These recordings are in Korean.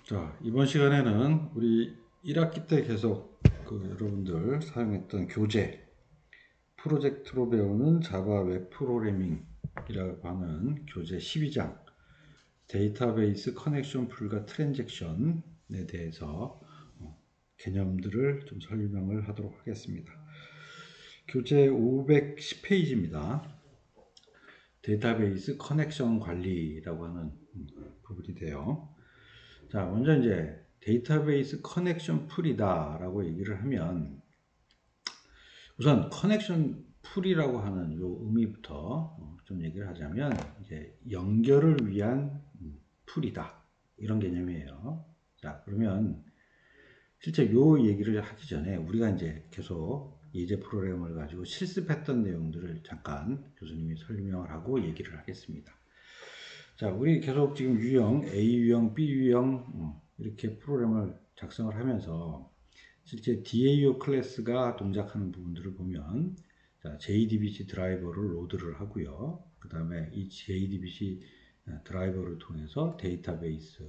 자, 이번 시간에는 우리 1학기 때 계속 여러분들 사용했던 교재 프로젝트로 배우는 자바 웹 프로그래밍이라고 하는 교재 12장 데이터베이스 커넥션 풀과 트랜잭션에 대해서 개념들을 좀 설명을 하도록 하겠습니다. 교재 510페이지입니다. 데이터베이스 커넥션 관리라고 하는 부분이 돼요. 자, 먼저 이제 데이터베이스 커넥션 풀이다 라고 얘기를 하면 우선 커넥션 풀이라고 하는 요 의미부터 좀 얘기를 하자면 이제 연결을 위한 풀이다 이런 개념이에요. 자, 그러면 실제 요 얘기를 하기 전에 우리가 이제 계속 예제 프로그램을 가지고 실습했던 내용들을 잠깐 교수님이 설명을 하고 얘기를 하겠습니다. 자, 우리 계속 지금 유형, A 유형, B 유형 이렇게 프로그램을 작성을 하면서 실제 DAO 클래스가 동작하는 부분들을 보면 자, JDBC 드라이버를 로드를 하고요. 그 다음에 이 JDBC 드라이버를 통해서 데이터베이스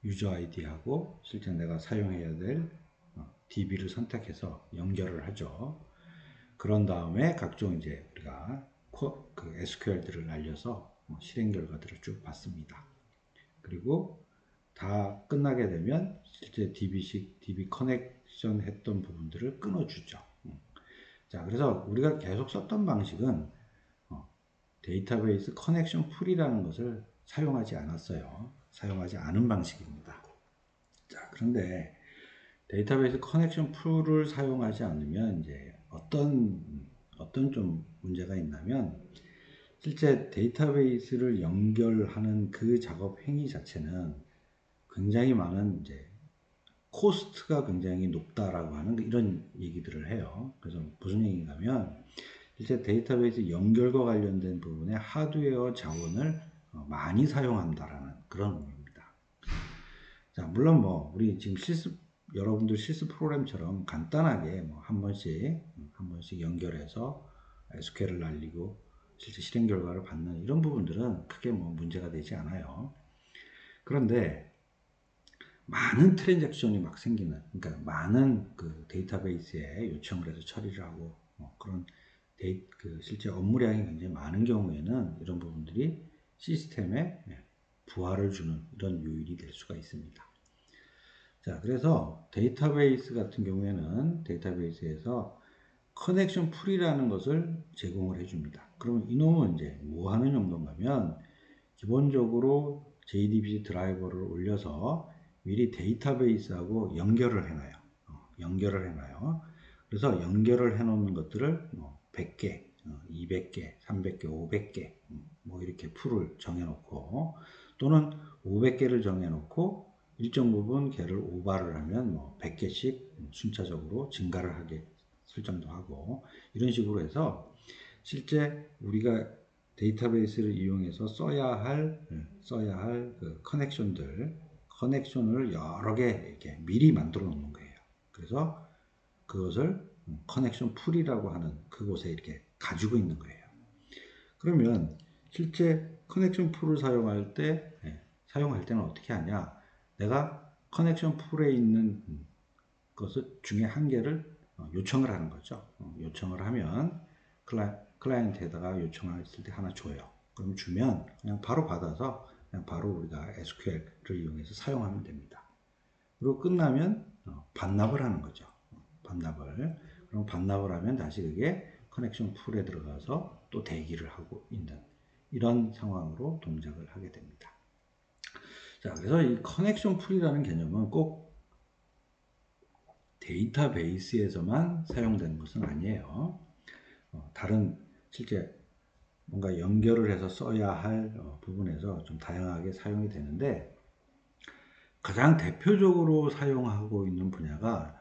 유저 아이디하고 실제 내가 사용해야 될 DB를 선택해서 연결을 하죠. 그런 다음에 각종 이제 우리가 SQL들을 날려서 실행 결과들을 쭉 봤습니다. 그리고 다 끝나게 되면 실제 DB 커넥션 했던 부분들을 끊어주죠. 자, 그래서 우리가 계속 썼던 방식은 데이터베이스 커넥션 풀이라는 것을 사용하지 않았어요. 사용하지 않은 방식입니다. 자, 그런데 데이터베이스 커넥션 풀을 사용하지 않으면 이제 어떤 좀 문제가 있냐면 실제 데이터베이스를 연결하는 그 작업 행위 자체는 굉장히 많은 이제 코스트가 굉장히 높다라고 하는 이런 얘기들을 해요. 그래서 무슨 얘기냐면 실제 데이터베이스 연결과 관련된 부분에 하드웨어 자원을 많이 사용한다라는 그런 의미입니다. 자, 물론 뭐 우리 지금 여러분들 실습 프로그램처럼 간단하게 한 번씩 연결해서 SQL을 날리고 실제 실행 결과를 받는 이런 부분들은 크게 뭐 문제가 되지 않아요. 그런데 많은 트랜잭션이 막 생기는, 그러니까 많은 그 데이터베이스에 요청을 해서 처리를 하고 그런 실제 업무량이 굉장히 많은 경우에는 이런 부분들이 시스템에 부하를 주는 이런 요인이 될 수가 있습니다. 자, 그래서 데이터베이스 같은 경우에는 데이터베이스에서 커넥션 풀이라는 것을 제공을 해줍니다. 그러면 이놈은 이제 뭐 하는 용도냐면 기본적으로 JDBC 드라이버를 올려서 미리 데이터베이스하고 연결을 해놔요. 그래서 연결을 해놓는 것들을 100개, 200개, 300개, 500개 뭐 이렇게 풀을 정해놓고 또는 500개를 정해놓고 일정 부분 개를 오버를 하면 100개씩 순차적으로 증가를 하게 설정도 하고 이런 식으로 해서 실제 우리가 데이터베이스를 이용해서 써야 할 그 커넥션을 여러 개 이렇게 미리 만들어 놓는 거예요. 그래서 그것을 커넥션 풀이라고 하는 그곳에 이렇게 가지고 있는 거예요. 그러면 실제 커넥션 풀을 사용할 때는 어떻게 하냐? 내가 커넥션 풀에 있는 것을 중에 한 개를 요청을 하는 거죠. 요청을 하면 클라이언트에다가 요청했을 때 하나 줘요. 그럼 주면 그냥 바로 받아서 그냥 바로 우리가 SQL을 이용해서 사용하면 됩니다. 그리고 끝나면 반납을 하는 거죠. 그럼 반납을 하면 다시 그게 커넥션 풀에 들어가서 또 대기를 하고 있는 이런 상황으로 동작을 하게 됩니다. 자, 그래서 이 커넥션 풀이라는 개념은 꼭 데이터베이스에서만 사용되는 것은 아니에요. 다른 실제 뭔가 연결을 해서 써야 할 부분에서 좀 다양하게 사용이 되는데 가장 대표적으로 사용하고 있는 분야가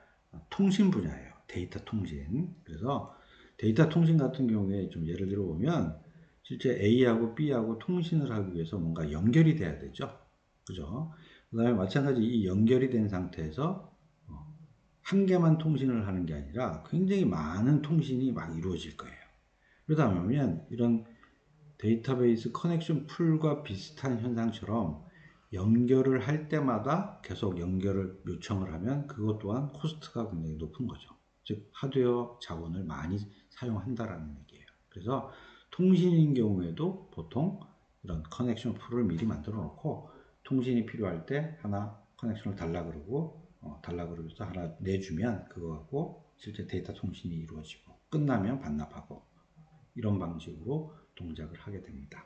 통신 분야예요. 데이터 통신. 그래서 데이터 통신 같은 경우에 좀 예를 들어 보면 실제 A하고 B하고 통신을 하기 위해서 뭔가 연결이 돼야 되죠. 그죠? 그 다음에 마찬가지 이 연결이 된 상태에서 한 개만 통신을 하는 게 아니라 굉장히 많은 통신이 막 이루어질 거예요. 그러다 보면 이런 데이터베이스 커넥션 풀과 비슷한 현상처럼 연결을 할 때마다 계속 연결을 요청을 하면 그것 또한 코스트가 굉장히 높은 거죠. 즉 하드웨어 자본을 많이 사용한다라는 얘기예요. 그래서 통신인 경우에도 보통 이런 커넥션 풀을 미리 만들어 놓고 통신이 필요할 때 하나 커넥션을 달라 그러고 달라 그러면서 하나 내주면 그거하고 실제 데이터 통신이 이루어지고 끝나면 반납하고 이런 방식으로 동작을 하게 됩니다.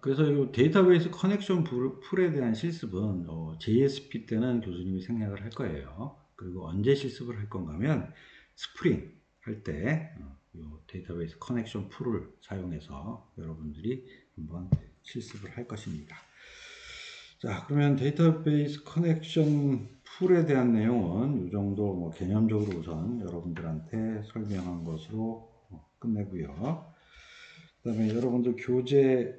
그래서 이 데이터베이스 커넥션 풀에 대한 실습은 JSP 때는 교수님이 생략을 할 거예요. 그리고 언제 실습을 할 건가 하면 스프링 할 때 데이터베이스 커넥션 풀을 사용해서 여러분들이 한번 실습을 할 것입니다. 자, 그러면 데이터베이스 커넥션 풀에 대한 내용은 이 정도 뭐 개념적으로 우선 여러분들한테 설명한 것으로 끝내고요. 그 다음에 여러분들 교재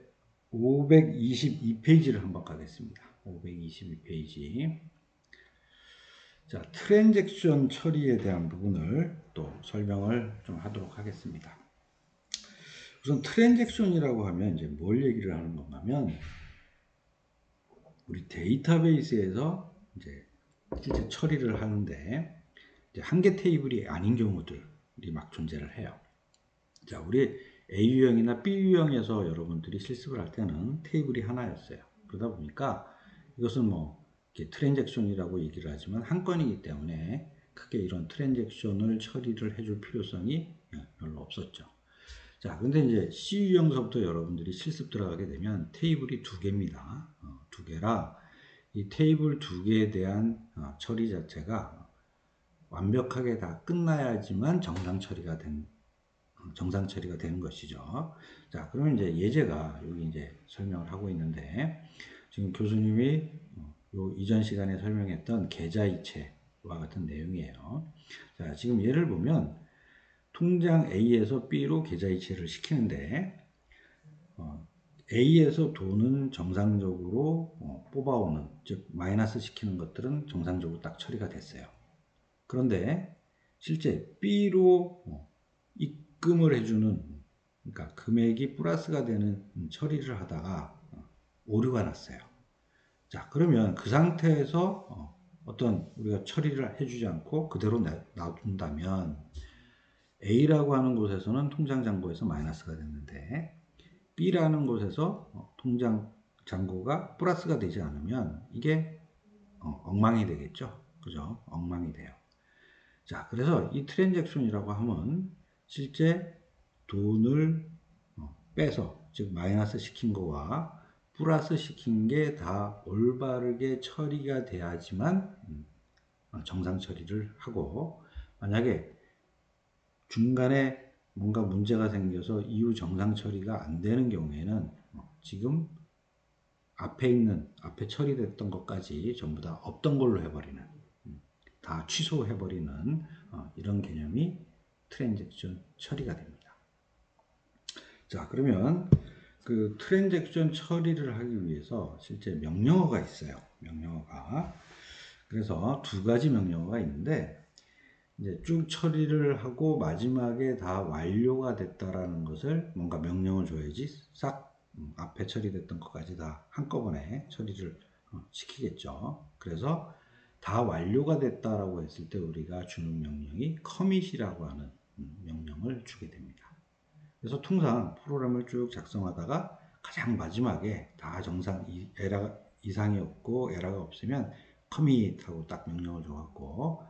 522페이지를 한번 가겠습니다. 522페이지. 자, 트랜잭션 처리에 대한 부분을 또 설명을 좀 하도록 하겠습니다. 우선 트랜잭션이라고 하면 이제 뭘 얘기를 하는 건가 하면 우리 데이터베이스에서 이제 실제 처리를 하는데 이제 한 개 테이블이 아닌 경우들이 막 존재를 해요. 자, 우리 A 유형이나 B 유형에서 여러분들이 실습을 할 때는 테이블이 하나였어요. 그러다 보니까 이것은 뭐 트랜잭션이라고 얘기를 하지만 한 건이기 때문에 크게 이런 트랜잭션을 처리를 해줄 필요성이 별로 없었죠. 자, 근데 이제 C 유형서부터 여러분들이 실습 들어가게 되면 테이블이 두 개입니다. 두 개라 이 테이블 두 개에 대한 처리 자체가 완벽하게 다 끝나야지만 정상 처리가 되는 것이죠. 자, 그러면 이제 예제가 여기 이제 설명을 하고 있는데 지금 교수님이 요 이전 시간에 설명했던 계좌이체와 같은 내용이에요. 자, 지금 예를 보면 통장 A에서 B로 계좌이체를 시키는데 A에서 돈은 정상적으로 뽑아오는, 즉 마이너스 시키는 것들은 정상적으로 딱 처리가 됐어요. 그런데 실제 B로 입금을 해주는, 그러니까 금액이 플러스가 되는 처리를 하다가 오류가 났어요. 자, 그러면 그 상태에서 어떤 우리가 처리를 해주지 않고 그대로 놔둔다면 A라고 하는 곳에서는 통장 잔고에서 마이너스가 됐는데 B라는 곳에서 통장 잔고가 플러스가 되지 않으면 이게 엉망이 되겠죠. 그죠? 엉망이 돼요. 자, 그래서 이 트랜잭션이라고 하면 실제 돈을 빼서, 즉 마이너스 시킨 거와 플러스 시킨 게 다 올바르게 처리가 돼야지만 정상 처리를 하고, 만약에 중간에 뭔가 문제가 생겨서 이후 정상 처리가 안 되는 경우에는 지금 앞에 처리됐던 것까지 전부 다 없던 걸로 해버리는, 다 취소해버리는 이런 개념이 트랜잭션 처리가 됩니다. 자, 그러면 그 트랜잭션 처리를 하기 위해서 실제 명령어가 있어요. 명령어가. 그래서 두 가지 명령어가 있는데 이제 쭉 처리를 하고 마지막에 다 완료가 됐다라는 것을 뭔가 명령을 줘야지 싹 앞에 처리됐던 것까지 다 한꺼번에 처리를 시키겠죠. 그래서 다 완료가 됐다라고 했을 때 우리가 주는 명령이 커밋이라고 하는 명령을 주게 됩니다. 그래서 통상 프로그램을 쭉 작성하다가 가장 마지막에 다 정상 에러 이상이 없고 에러가 없으면 커밋하고 딱 명령을 줘갖고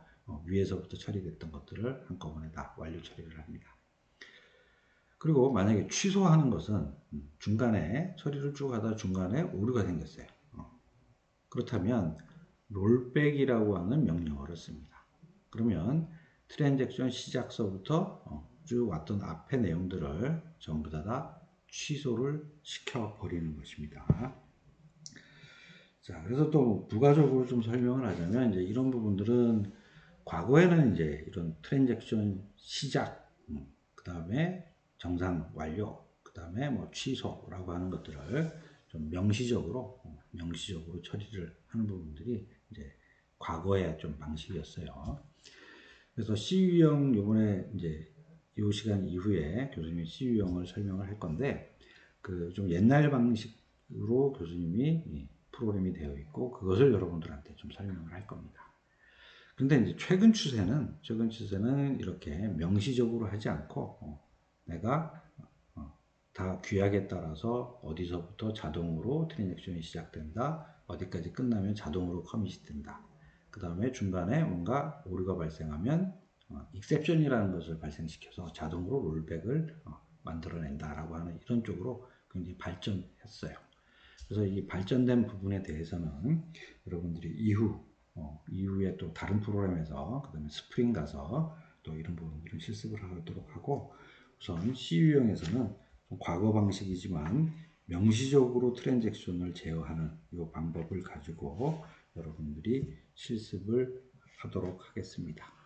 위에서부터 처리됐던 것들을 한꺼번에 다 완료 처리를 합니다. 그리고 만약에 취소하는 것은 중간에 처리를 쭉 하다 중간에 오류가 생겼어요. 그렇다면 롤백이라고 하는 명령어를 씁니다. 그러면 트랜잭션 시작서부터 쭉 왔던 앞의 내용들을 전부 다 취소를 시켜버리는 것입니다. 자, 그래서 또 부가적으로 좀 설명을 하자면 이제 이런 부분들은 과거에는 이제 이런 트랜잭션 시작, 그 다음에 정상 완료, 그 다음에 뭐 취소라고 하는 것들을 좀 명시적으로 처리를 하는 부분들이 이제 과거의 좀 방식이었어요. 그래서 CU형 요번에 이제 이 시간 이후에 교수님이 CU형을 설명을 할 건데 그 좀 옛날 방식 식으로 교수님이 프로그램이 되어 있고 그것을 여러분들한테 좀 설명을 할 겁니다. 근데 이제 최근 추세는 이렇게 명시적으로 하지 않고 내가 다 규약에 따라서 어디서부터 자동으로 트랜잭션이 시작된다. 어디까지 끝나면 자동으로 커밋이 된다. 그 다음에 중간에 뭔가 오류가 발생하면 익셉션이라는 것을 발생시켜서 자동으로 롤백을 만들어낸다라고 하는 이런 쪽으로 굉장히 발전했어요. 그래서 이 발전된 부분에 대해서는 여러분들이 이후에 또 다른 프로그램에서 그 다음에 스프링 가서 또 이런 부분들을 실습을 하도록 하고 우선 CU형에서는 과거 방식이지만 명시적으로 트랜잭션을 제어하는 이 방법을 가지고 여러분들이 실습을 하도록 하겠습니다.